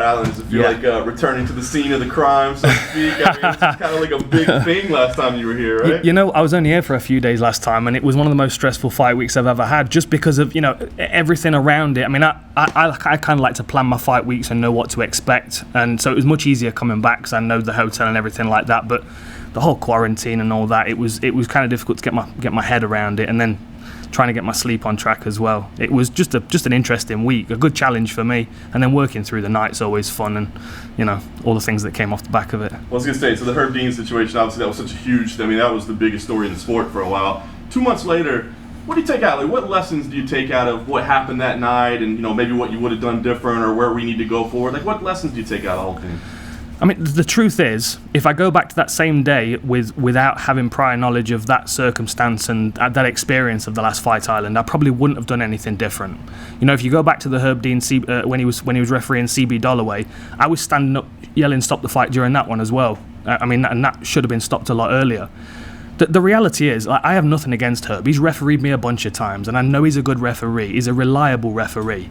Fight Island? Does it feel like returning to the scene of the crime, so to speak? I mean, it's kind of like a big thing last time you were here, right? You know, I was only here for a few days last time, and it was one of the most stressful fight weeks I've ever had, just because of, you know, everything around it. I mean, I kind of like to plan my fight weeks and know what to expect, and so it was much easier coming back because I know the hotel and everything like that. But the whole quarantine and all that, it was kind of difficult to get my head around it, and then trying to get my sleep on track as well. It was just an interesting week, a good challenge for me, and then working through the night's always fun, and you know, all the things that came off the back of it. Well, I was going to say, so the Herb Dean situation, obviously that was such a huge, I mean, that was the biggest story in the sport for a while. 2 months later, what do you take out? Like, what lessons do you take out of what happened that night, and you know, maybe what you would have done different, or where we need to go forward? Like, what lessons do you take out of the whole thing? I mean, the truth is, if I go back to that same day without having prior knowledge of that circumstance and that experience of the last Fight Island, I probably wouldn't have done anything different. You know, if you go back to the Herb Dean when he was refereeing CB Dollaway, I was standing up yelling "Stop the fight" during that one as well. I mean, and that should have been stopped a lot earlier. The reality is, I have nothing against Herb. He's refereed me a bunch of times, and I know he's a good referee. He's a reliable referee,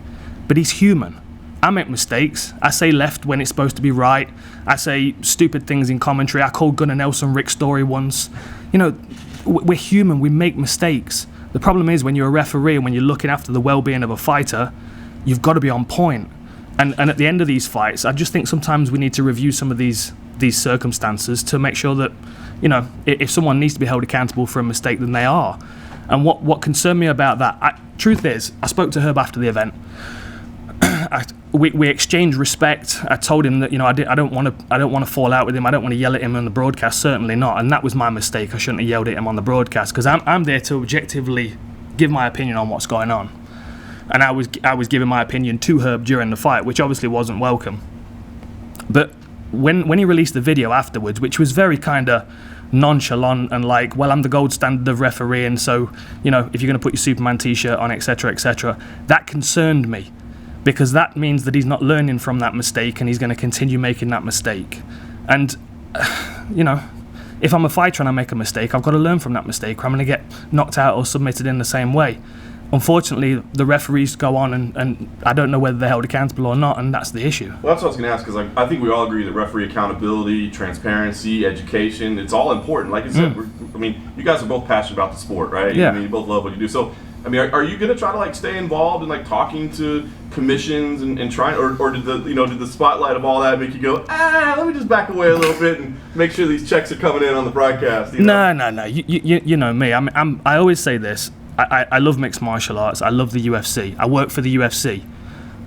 but he's human. I make mistakes. I say left when it's supposed to be right. I say stupid things in commentary. I called Gunnar Nelson Rick Story once. You know, we're human. We make mistakes. The problem is when you're a referee and when you're looking after the well-being of a fighter, you've got to be on point. And at the end of these fights, I just think sometimes we need to review some of these circumstances to make sure that, you know, if someone needs to be held accountable for a mistake, then they are. And what concerned me about that, truth is, I spoke to Herb after the event. We exchanged respect. I told him that, you know, I don't want to fall out with him. I don't want to yell at him on the broadcast. Certainly not. And that was my mistake. I shouldn't have yelled at him on the broadcast because I'm there to objectively give my opinion on what's going on. And I was giving my opinion to Herb during the fight, which obviously wasn't welcome. But when he released the video afterwards, which was very kind of nonchalant and like, well, I'm the gold standard of refereeing, so, you know, if you're going to put your Superman t-shirt on, etc., that concerned me. Because that means that he's not learning from that mistake and he's going to continue making that mistake. And, you know, if I'm a fighter and I make a mistake, I've got to learn from that mistake or I'm going to get knocked out or submitted in the same way. Unfortunately, the referees go on and I don't know whether they're held accountable or not, and that's the issue. Well, that's what I was going to ask, because I think we all agree that referee accountability, transparency, education, it's all important. Like I said, I mean, you guys are both passionate about the sport, right? Yeah. I mean, you both love what you do. So, I mean, are you going to try to like stay involved in like talking to commissions and trying, or did the spotlight of all that make you go, let me just back away a little bit and make sure these checks are coming in on the broadcast? You know? No. You know me. I always say this. I love mixed martial arts. I love the UFC. I work for the UFC.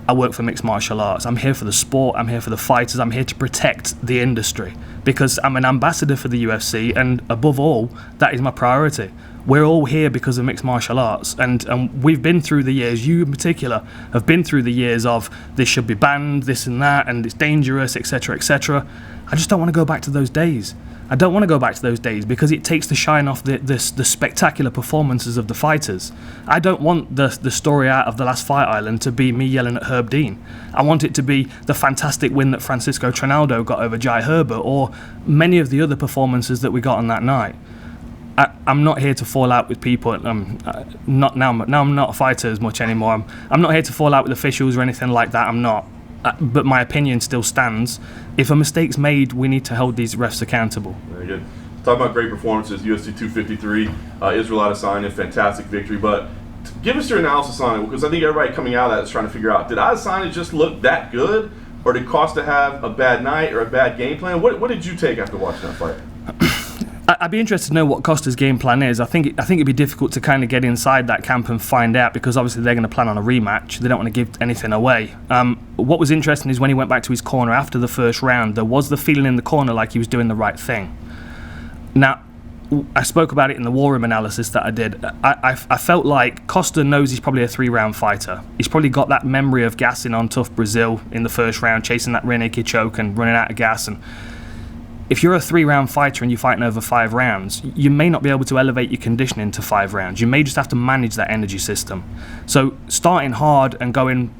I work for mixed martial arts. I'm here for the sport. I'm here for the fighters. I'm here to protect the industry because I'm an ambassador for the UFC, and above all, that is my priority. We're all here because of mixed martial arts, and we've been through the years, you in particular, have been through the years of this should be banned, this and that, and it's dangerous, etc., etc. I just don't want to go back to those days. I don't want to go back to those days because it takes the shine off the spectacular performances of the fighters. I don't want the story out of the last Fight Island to be me yelling at Herb Dean. I want it to be the fantastic win that Francisco Trinaldo got over Jai Herbert, or many of the other performances that we got on that night. I'm not here to fall out with people. Not now. Now I'm not a fighter as much anymore. I'm not here to fall out with officials or anything like that. I'm not. But my opinion still stands. If a mistake's made, we need to hold these refs accountable. Very good. Talk about great performances. UFC 253, Israel Adesanya, fantastic victory. But give us your analysis on it, because I think everybody coming out of that is trying to figure out, did Adesanya just look that good, or did Costa have a bad night or a bad game plan? What did you take after watching that fight? I'd be interested to know what Costa's game plan is. I think it'd be difficult to kind of get inside that camp and find out, because obviously they're going to plan on a rematch. They don't want to give anything away. What was interesting is when he went back to his corner after the first round, there was the feeling in the corner like he was doing the right thing. Now, I spoke about it in the War Room analysis that I did. I felt like Costa knows he's probably a 3-round fighter. He's probably got that memory of gassing on Tough Brazil in the first round, chasing that rear naked choke and running out of gas. And if you're a 3-round fighter and you're fighting over 5 rounds, you may not be able to elevate your conditioning to 5 rounds. You may just have to manage that energy system. So starting hard and going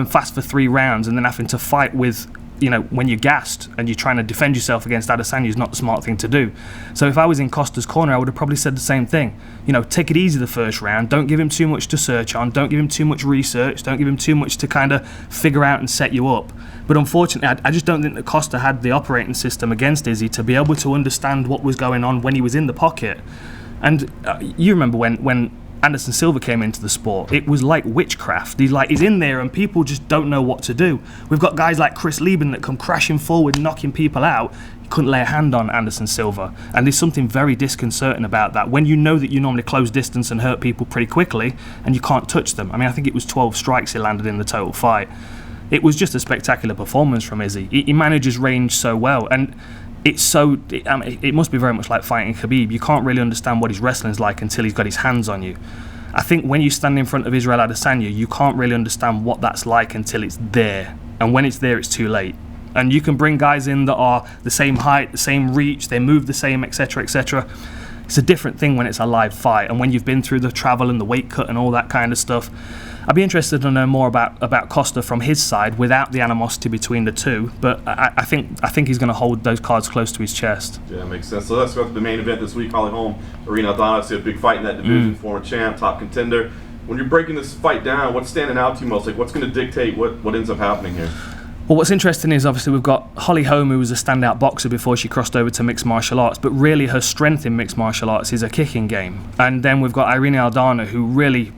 fast for 3 rounds and then having to fight with when you're gassed and you're trying to defend yourself against Adesanya is not the smart thing to do. So if I was in Costa's corner, I would have probably said the same thing. Take it easy the first round. Don't give him too much to search on. Don't give him too much research. Don't give him too much to kind of figure out and set you up. But unfortunately, I just don't think that Costa had the operating system against Izzy to be able to understand what was going on when he was in the pocket. And you remember when Anderson Silva came into the sport, it was like witchcraft. He's in there and people just don't know what to do. We've got guys like Chris Lieben that come crashing forward, knocking people out. He couldn't lay a hand on Anderson Silva. And there's something very disconcerting about that when you know that you normally close distance and hurt people pretty quickly and you can't touch them. I think it was 12 strikes he landed in the total fight. It was just a spectacular performance from Izzy. He manages range so well, and it must be very much like fighting Khabib. You can't really understand what his wrestling's like until he's got his hands on you. I think when you stand in front of Israel Adesanya, you can't really understand what that's like until it's there. And when it's there, it's too late. And you can bring guys in that are the same height, the same reach, they move the same, etc., etc. It's a different thing when it's a live fight, and when you've been through the travel and the weight cut and all that kind of stuff. I'd be interested to know more about Costa from his side without the animosity between the two, but I think he's going to hold those cards close to his chest. Yeah, makes sense. So let's go to the main event this week. Holm, Irene Aldana, see a big fight in that division, former champ, top contender. When you're breaking this fight down, what's standing out to you most? Like, what's going to dictate what ends up happening here? Well, what's interesting is obviously we've got Holly Holm, who was a standout boxer before she crossed over to mixed martial arts, but really her strength in mixed martial arts is her kicking game. And then we've got Irene Aldana, who really,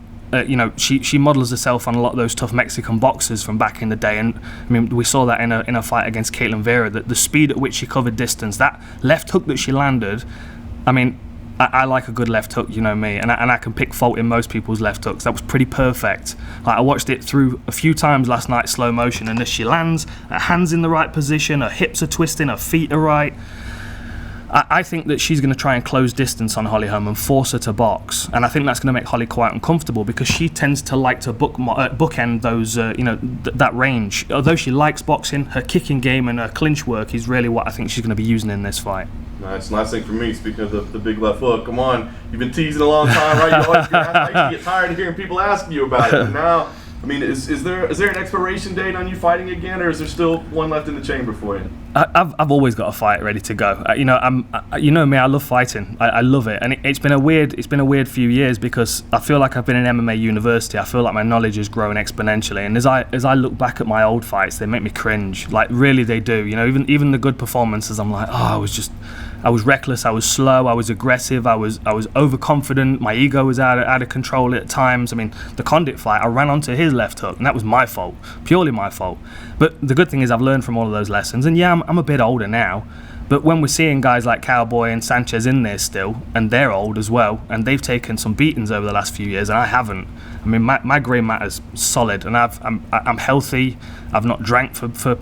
she models herself on a lot of those tough Mexican boxers from back in the day. And we saw that in a fight against Caitlin Vera, that the speed at which she covered distance, that left hook that she landed, I like a good left hook, you know me, and I can pick fault in most people's left hooks. That was pretty perfect. I watched it through a few times last night, slow motion, and as she lands, her hand's in the right position, her hips are twisting, her feet are right. I think that she's going to try and close distance on Holly Holm and force her to box, and I think that's going to make Holly quite uncomfortable because she tends to like to bookend those, that range. Although she likes boxing, her kicking game and her clinch work is really what I think she's going to be using in this fight. Nice. Last thing for me, speaking of the big left hook, come on, you've been teasing a long time, right? You always get tired of hearing people asking you about it. And now, is there an expiration date on you fighting again, or is there still one left in the chamber for you? I've always got a fight ready to go. You know me, I love fighting. I love it, and it's been a weird few years because I feel like I've been in MMA university. I feel like my knowledge has grown exponentially, and as I look back at my old fights, they make me cringe. Like really, they do. Even the good performances, I'm like, I was reckless, I was slow, I was aggressive, I was overconfident, my ego was out of control at times. The Condit fight, I ran onto his left hook, and that was my fault, purely my fault. But the good thing is I've learned from all of those lessons, and yeah, I'm a bit older now, but when we're seeing guys like Cowboy and Sanchez in there still, and they're old as well, and they've taken some beatings over the last few years, and I haven't. My grey matter's solid, and I'm healthy, I've not drank for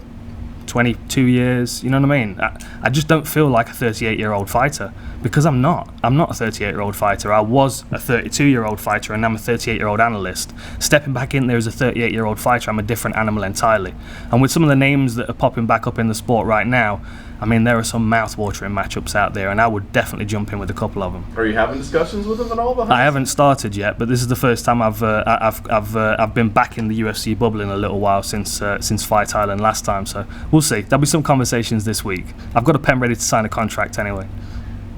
22 years, you know what I mean? I just don't feel like a 38-year-old fighter because I'm not a 38-year-old fighter. I was a 32-year-old fighter and I'm a 38-year-old analyst. Stepping back in there as a 38-year-old fighter, I'm a different animal entirely. And with some of the names that are popping back up in the sport right now, there are some mouth-watering matchups out there, and I would definitely jump in with a couple of them. Are you having discussions with them at all? I haven't started yet, but this is the first time I've been back in the UFC bubble in a little while since Fight Island last time. So we'll see. There'll be some conversations this week. I've got a pen ready to sign a contract anyway.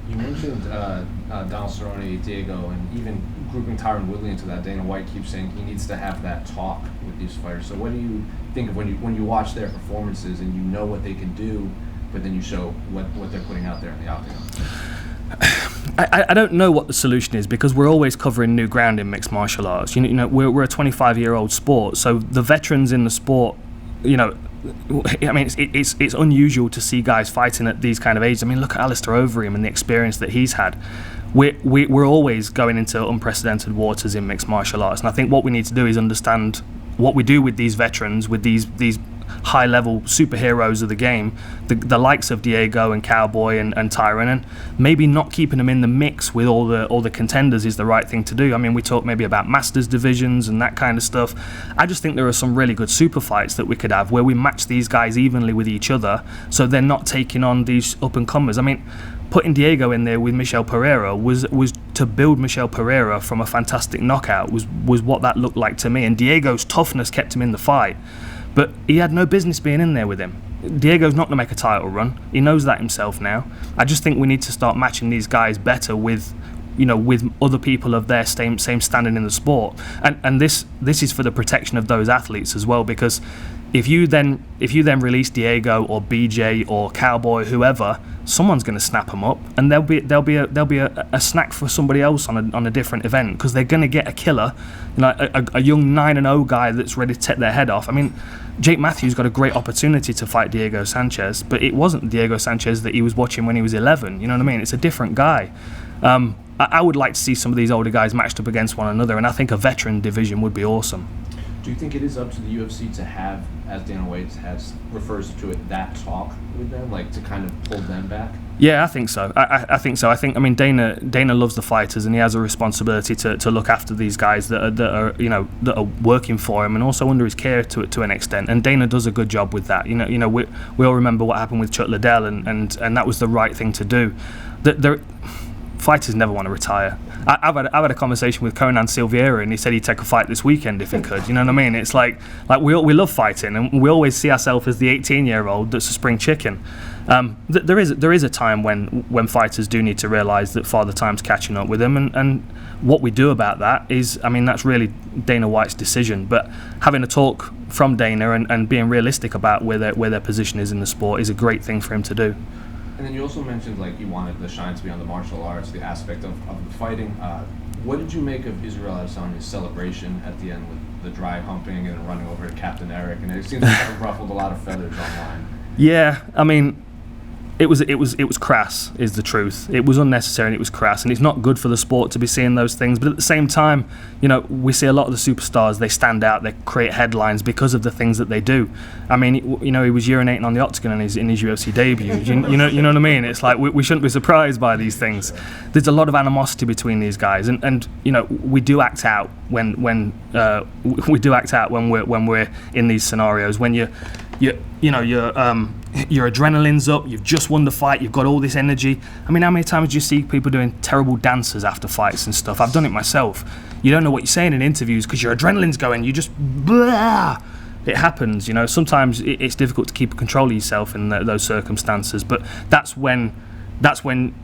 You mentioned Donald Cerrone, Diego, and even grouping Tyron Woodley into that. Dana White keeps saying he needs to have that talk with these fighters. So what do you think of when you watch their performances and you know what they can do, but then you show what they're putting out there in the octagon? I don't know what the solution is because we're always covering new ground in mixed martial arts. We're a 25-year-old sport, so the veterans in the sport, it's unusual to see guys fighting at these kind of ages. Look at Alistair Overeem and the experience that he's had. We're always going into unprecedented waters in mixed martial arts, and I think what we need to do is understand what we do with these veterans, with these high-level superheroes of the game, the likes of Diego and Cowboy and Tyron, and maybe not keeping them in the mix with all the contenders is the right thing to do. We talk maybe about masters divisions and that kind of stuff. I just think there are some really good super fights that we could have where we match these guys evenly with each other, so they're not taking on these up-and-comers. Putting Diego in there with Michel Pereira was to build Michel Pereira from a fantastic knockout was what that looked like to me, and Diego's toughness kept him in the fight. But he had no business being in there with him. Diego's not going to make a title run. He knows that himself now. I just think we need to start matching these guys better with, with other people of their same standing in the sport. And this is for the protection of those athletes as well, because if you then release Diego or BJ or Cowboy, whoever, someone's going to snap them up, and there'll be a snack for somebody else on a different event, because they're going to get a killer, a young 9-0 guy that's ready to take their head off. I mean, Jake Matthews got a great opportunity to fight Diego Sanchez, but it wasn't Diego Sanchez that he was watching when he was 11. You know what I mean? It's a different guy. I would like to see some of these older guys matched up against one another, and I think a veteran division would be awesome. Do you think it is up to the UFC to have, as Dana White refers to it, that talk with them, like to kind of pull them back? Yeah, I think so. I think so. I mean, Dana loves the fighters, and he has a responsibility to look after these guys that are working for him, and also under his care to an extent. And Dana does a good job with that. We all remember what happened with Chuck Liddell, and that was the right thing to do. Fighters never want to retire. I've had a conversation with Conan Silveira, and he said he'd take a fight this weekend if he could. You know what I mean? It's like we love fighting, and we always see ourselves as the 18-year-old that's a spring chicken. There is a time when fighters do need to realise that Father Time's catching up with them, and what we do about that is, I mean, that's really Dana White's decision. But having a talk from Dana and being realistic about where their position is in the sport is a great thing for him to do. And then you also mentioned you wanted the shine to be on the martial arts, the aspect of the fighting. What did you make of Israel Adesanya's celebration at the end with the dry humping and running over to Captain Eric? And it seems like it ruffled a lot of feathers online. Yeah, I mean, it was crass, is the truth. It was unnecessary and it was crass, and it's not good for the sport to be seeing those things. But at the same time, we see a lot of the superstars. They stand out. They create headlines because of the things that they do. I mean, he was urinating on the octagon in his UFC debut. You know what I mean? It's like we shouldn't be surprised by these things. There's a lot of animosity between these guys, and we do act out when we do act out when we're in these scenarios. When your adrenaline's up, you've just won the fight, you've got all this energy. I mean, how many times do you see people doing terrible dances after fights and stuff? I've done it myself. You don't know what you're saying in interviews because your adrenaline's going, you just blah. It happens, sometimes it's difficult to keep control of yourself in those circumstances, but that's when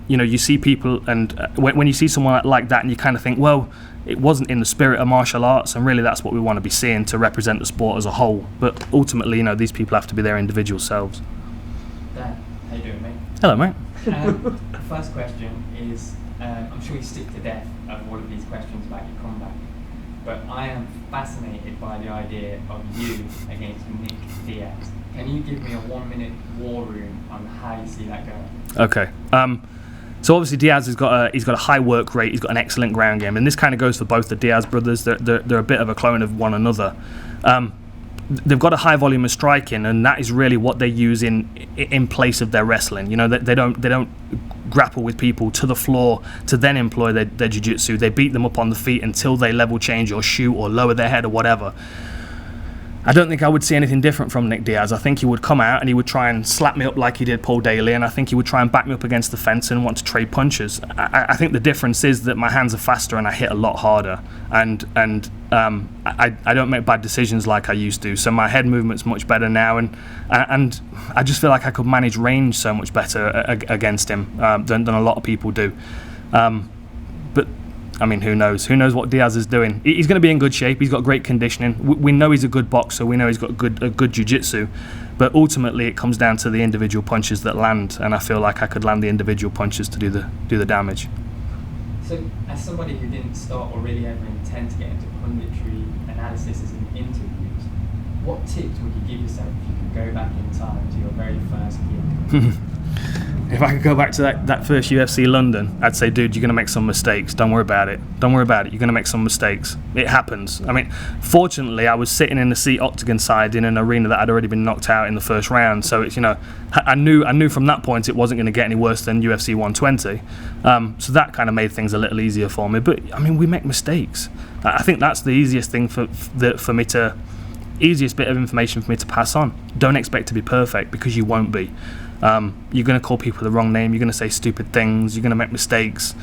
you see people, and when you see someone like that and you kind of think, well, it wasn't in the spirit of martial arts, and really that's what we want to be seeing to represent the sport as a whole. But ultimately, these people have to be their individual selves. Dan, how you doing, mate? Hello, mate. The first question is, I'm sure you stick to death of all of these questions about your comeback, but I am fascinated by the idea of you against Nick Diaz. Can you give me a 1-minute war room on how you see that going? Okay. So obviously Diaz he's got a high work rate. He's got an excellent ground game, and this kind of goes for both the Diaz brothers. They're a bit of a clone of one another. They've got a high volume of striking, and that is really what they use in place of their wrestling. They don't grapple with people to the floor to then employ their jiu-jitsu. They beat them up on the feet until they level change or shoot or lower their head or whatever. I don't think I would see anything different from Nick Diaz. I think he would come out and he would try and slap me up like he did Paul Daly, and I think he would try and back me up against the fence and want to trade punches. I think the difference is that my hands are faster and I hit a lot harder, and I don't make bad decisions like I used to, so my head movement's much better now, and I just feel like I could manage range so much better against him than a lot of people do. But I mean, who knows? Who knows what Diaz is doing? He's going to be in good shape. He's got great conditioning. We know he's a good boxer. We know he's got a good jiu-jitsu. But ultimately, it comes down to the individual punches that land, and I feel like I could land the individual punches to do the damage. So, as somebody who didn't start or really ever intend to get into punditry, analysis, and interviews, what tips would you give yourself if you could go back in time to your very first gig? If I could go back to that first UFC London, I'd say, dude, you're going to make some mistakes. Don't worry about it. You're going to make some mistakes. It happens. I mean, fortunately, I was sitting in the seat octagon side in an arena that had already been knocked out in the first round. So it's, I knew from that point it wasn't going to get any worse than UFC 120. So that kind of made things a little easier for me. But I mean, we make mistakes. I think that's the easiest thing easiest bit of information for me to pass on. Don't expect to be perfect, because you won't be. You're going to call people the wrong name. You're going to say stupid things. You're going to make mistakes.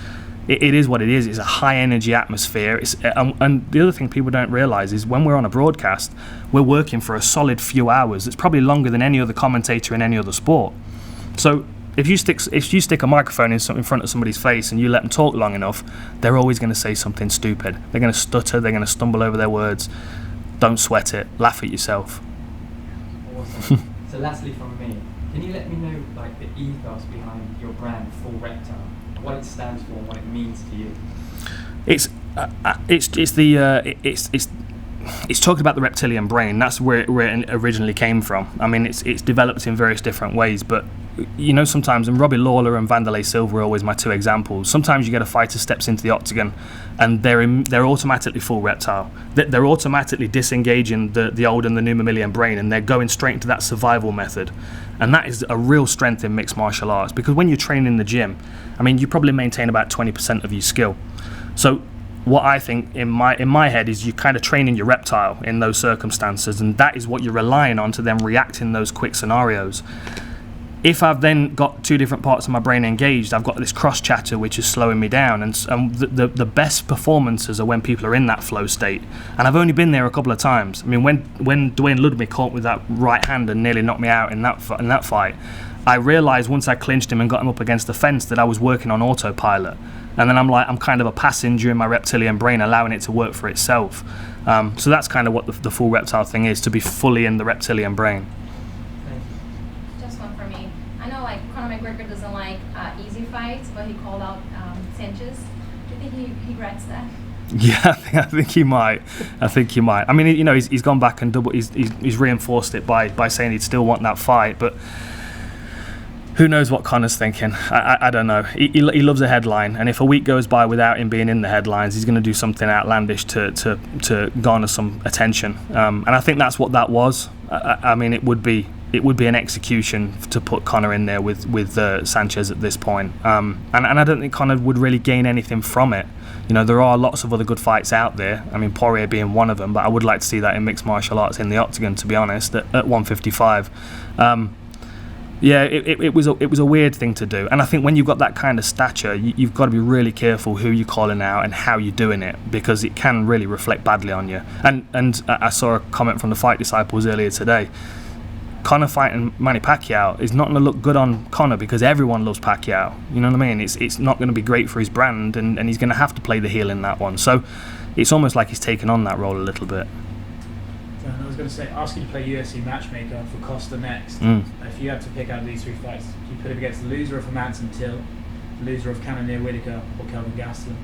it is what it is. It's a high energy atmosphere. And the other thing people don't realise is when we're on a broadcast, we're working for a solid few hours. It's probably longer than any other commentator in any other sport. So if you stick a microphone in front of somebody's face and you let them talk long enough, they're always going to say something stupid. They're going to stutter. They're going to stumble over their words. Don't sweat it. Laugh at yourself. Awesome. So lastly from me, can you let me know like the ethos behind your brand, Full Reptile? What it stands for and what it means to you? It's talking about the reptilian brain. That's where it originally came from. I mean, it's developed in various different ways, but you know, sometimes, and Robbie Lawler and Vanderlei Silva are always my two examples. Sometimes you get a fighter steps into the octagon and they're automatically full reptile. They're automatically disengaging the old and the new mammalian brain, and they're going straight into that survival method. And that is a real strength in mixed martial arts, because when you train in the gym, I mean, you probably maintain about 20% of your skill. So what I think in my head is you kind of training your reptile in those circumstances, and that is what you're relying on to then react in those quick scenarios. If I've then got two different parts of my brain engaged, I've got this cross chatter which is slowing me down, and the best performances are when people are in that flow state. And I've only been there a couple of times. I mean, when Dwayne Ludwig caught with that right hand and nearly knocked me out in that fight, I realised once I clinched him and got him up against the fence that I was working on autopilot. And then I'm kind of a passenger in my reptilian brain, allowing it to work for itself. So that's kind of what the full reptile thing is, to be fully in the reptilian brain. Just one for me. I know like Conor McGregor doesn't like easy fights, but he called out Sanchez. Do you think he regrets that? Yeah, I think he might. I mean, you know, he's gone back and he's reinforced it by saying he'd still want that fight, but who knows what Conor's thinking? I don't know. He loves a headline, and if a week goes by without him being in the headlines, he's going to do something outlandish to garner some attention. And I think that's what that was. I mean, it would be an execution to put Conor in there with Sanchez at this point. And I don't think Conor would really gain anything from it. You know, there are lots of other good fights out there. I mean, Poirier being one of them, but I would like to see that in mixed martial arts in the octagon, to be honest, at 155. Yeah, it was a weird thing to do, and I think when you've got that kind of stature, you've got to be really careful who you're calling out and how you're doing it, because it can really reflect badly on you. And I saw a comment from the Fight Disciples earlier today. Conor fighting Manny Pacquiao is not going to look good on Conor because everyone loves Pacquiao. You know what I mean? It's not going to be great for his brand, and he's going to have to play the heel in that one. So it's almost like he's taken on that role a little bit. I was going to say, ask you to play UFC matchmaker for Costa next. If you had to pick out these three fights, you put him against the loser of Hermanson Till, the loser of Cannonier Whitaker, or Kelvin Gastelum.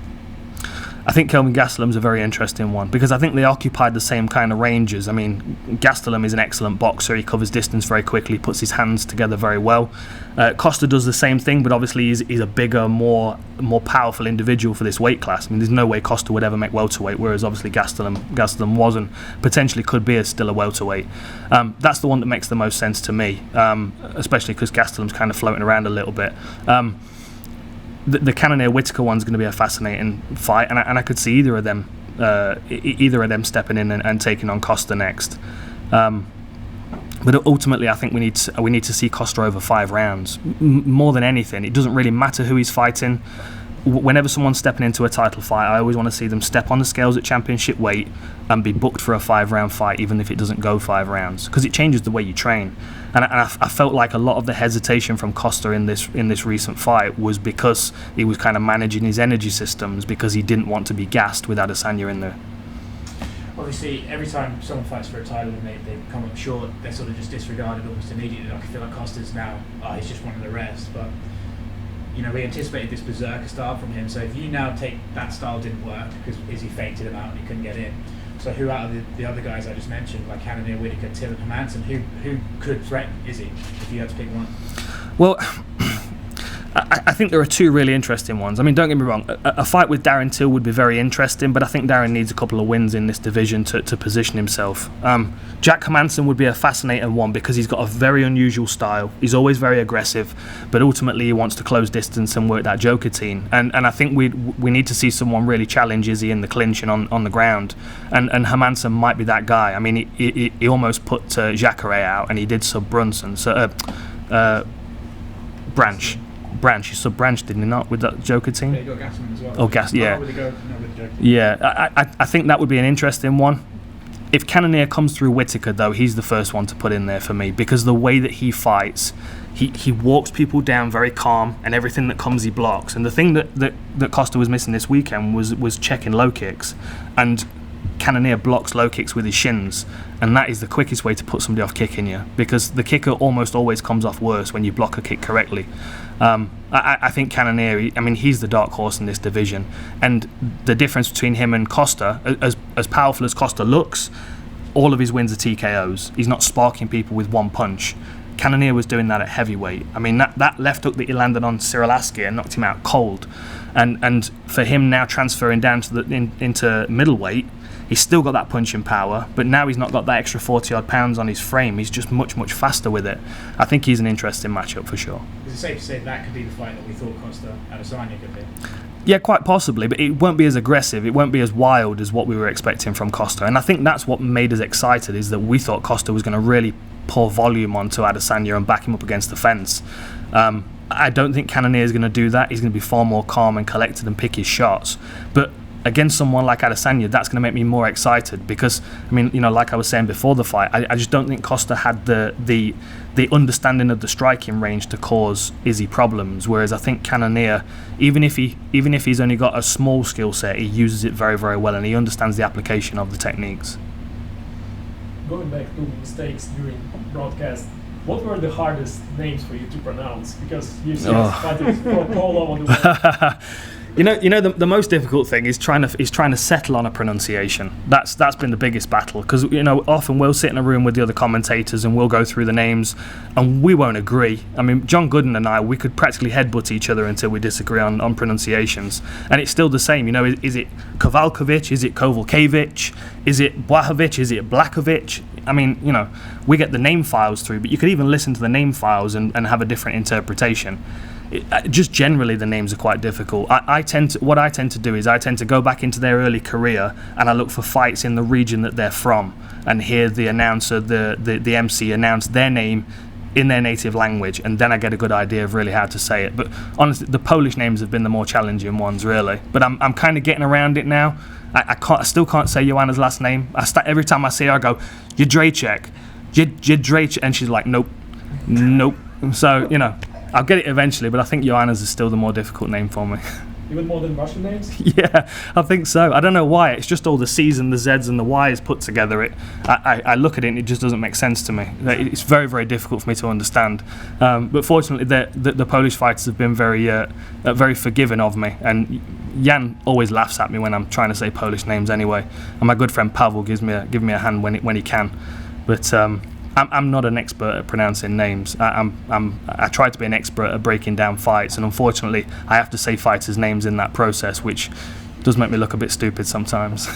I think Kelvin Gastelum's a very interesting one, because I think they occupied the same kind of ranges. I mean, Gastelum is an excellent boxer. He covers distance very quickly, puts his hands together very well. Costa does the same thing, but obviously he's a bigger, more powerful individual for this weight class. I mean, there's no way Costa would ever make welterweight, whereas obviously Gastelum wasn't, potentially could be still a welterweight. That's the one that makes the most sense to me, especially because Gastelum's kind of floating around a little bit. The Cannonier Whitaker one's going to be a fascinating fight, and I could see either of them stepping in and taking on Costa next. But ultimately, I think we need to see Costa over 5 rounds. More than anything, it doesn't really matter who he's fighting. Whenever someone's stepping into a title fight, I always want to see them step on the scales at championship weight and be booked for a 5-round fight, even if it doesn't go 5 rounds, because it changes the way you train. And I felt like a lot of the hesitation from Costa in this recent fight was because he was kind of managing his energy systems, because he didn't want to be gassed with Adesanya in there. Obviously, every time someone fights for a title and they come up short, they're sort of just disregarded almost immediately. I feel like Costa's now, he's just one of the rest. But you know, we anticipated this berserker style from him. So if you now take that style didn't work because Izzy fainted him out and he couldn't get in. So who out of the other guys I just mentioned, like Cannonier, Whitaker, Till and Hermanson, who could threaten Izzy if you had to pick one? Well, I think there are 2 really interesting ones. I mean, don't get me wrong, a fight with Darren Till would be very interesting, but I think Darren needs a couple of wins in this division to position himself. Jack Hermanson would be a fascinating one because he's got a very unusual style. He's always very aggressive, but ultimately he wants to close distance and work that Joker team. And I think we need to see someone really challenge Izzy in the clinch and on the ground. And Hermanson might be that guy. I mean, he almost put Jacare out, and he did sub Brunson. So Branch. Branch. He sub-branched, didn't he not, with that Joker team? Yeah, you got Gasman as well. Oh, yeah. Not with the Joker. Yeah, I think that would be an interesting one. If Cannonier comes through Whittaker, though, he's the first one to put in there for me, because the way that he fights, he walks people down very calm, and everything that comes he blocks. And the thing that Costa was missing this weekend was checking low kicks, and Cannonier blocks low kicks with his shins, and that is the quickest way to put somebody off kicking you, because the kicker almost always comes off worse when you block a kick correctly. I think Cannonier, he's the dark horse in this division, and the difference between him and Costa, as powerful as Costa looks, all of his wins are TKOs. He's not sparking people with one punch. Cannonier was doing that at heavyweight. That left hook that he landed on Cyril Askey knocked him out cold, and for him now transferring down to into middleweight, he's still got that punching power, but now he's not got that extra 40 odd pounds on his frame. He's just much faster with it. I think he's an interesting matchup for sure. Is it safe to say that could be the fight that we thought Costa Adesanya could be? Yeah, quite possibly, but it won't be as aggressive, it won't be as wild as what we were expecting from Costa. And I think that's what made us excited, is that we thought Costa was going to really pour volume onto Adesanya and back him up against the fence. I don't think Cannonier is going to do that. He's going to be far more calm and collected and pick his shots. But against someone like Adesanya, that's going to make me more excited, because like I was saying before the fight, I just don't think Costa had the understanding of the striking range to cause Izzy problems, whereas I think Cannonier, even if he's only got a small skill set, he uses it very, very well, and he understands the application of the techniques. Going back to mistakes during broadcast, what were the hardest names for you to pronounce? Because UFC has fighters all over the world. The most difficult thing is trying to settle on a pronunciation. That's been the biggest battle, because often we'll sit in a room with the other commentators and we'll go through the names and we won't agree. John Gooden and I, we could practically headbutt each other until we disagree on pronunciations, and it's still the same. Is it Kovalkovic? Is it Kovalkiewicz? Is it Blahovic? Is it Blakovic? We get the name files through, but you could even listen to the name files and have a different interpretation. Just generally, the names are quite difficult. What I tend to do is I tend to go back into their early career and I look for fights in the region that they're from, and hear the announcer, the MC announce their name in their native language, and then I get a good idea of really how to say it. But honestly, the Polish names have been the more challenging ones, really. But I'm kind of getting around it now. I still can't say Joanna's last name. Every time I see her, I go, Jędrzejczyk, Jędrzejczyk, and she's like, nope. So I'll get it eventually, but I think Joanna's is still the more difficult name for me. Even more than Russian names? Yeah, I think so. I don't know why. It's just all the C's and the Z's and the Y's put together. I look at it and it just doesn't make sense to me. It's very, very difficult for me to understand. But fortunately, the Polish fighters have been very forgiving of me. And Jan always laughs at me when I'm trying to say Polish names anyway. And my good friend Pavel gives me a hand when he can. But I'm not an expert at pronouncing names. I try to be an expert at breaking down fights, and unfortunately, I have to say fighters' names in that process, which does make me look a bit stupid sometimes.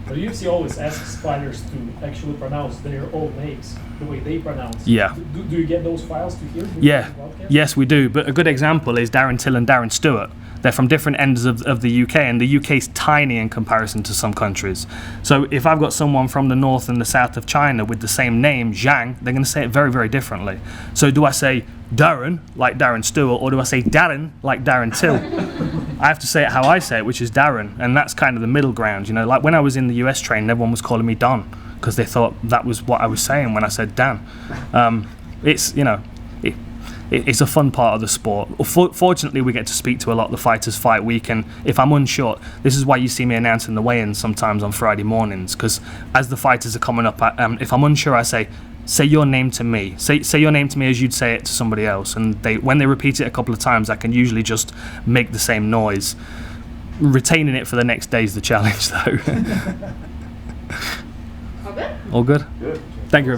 But the UFC always asks fighters to actually pronounce their own names, the way they pronounce. Yeah. Do you get those files to hear? Yeah. Yes, we do. But a good example is Darren Till and Darren Stewart. They're from different ends of the UK, and the UK's tiny in comparison to some countries. So if I've got someone from the north and the south of China with the same name, Zhang, they're going to say it very, very differently. So do I say Darren, like Darren Stewart, or do I say Darren, like Darren Till? I have to say it how I say it, which is Darren, and that's kind of the middle ground. Like when I was in the US training, everyone was calling me Don, because they thought that was what I was saying when I said Dan. It's a fun part of the sport. Fortunately, we get to speak to a lot of the fighters fight week, and if I'm unsure, this is why you see me announcing the weigh-ins sometimes on Friday mornings, because as the fighters are coming up, if I'm unsure, I say your name to me. Say your name to me as you'd say it to somebody else, and when they repeat it a couple of times, I can usually just make the same noise. Retaining it for the next day is the challenge, though. All good? All good? Good. Thank you, everyone.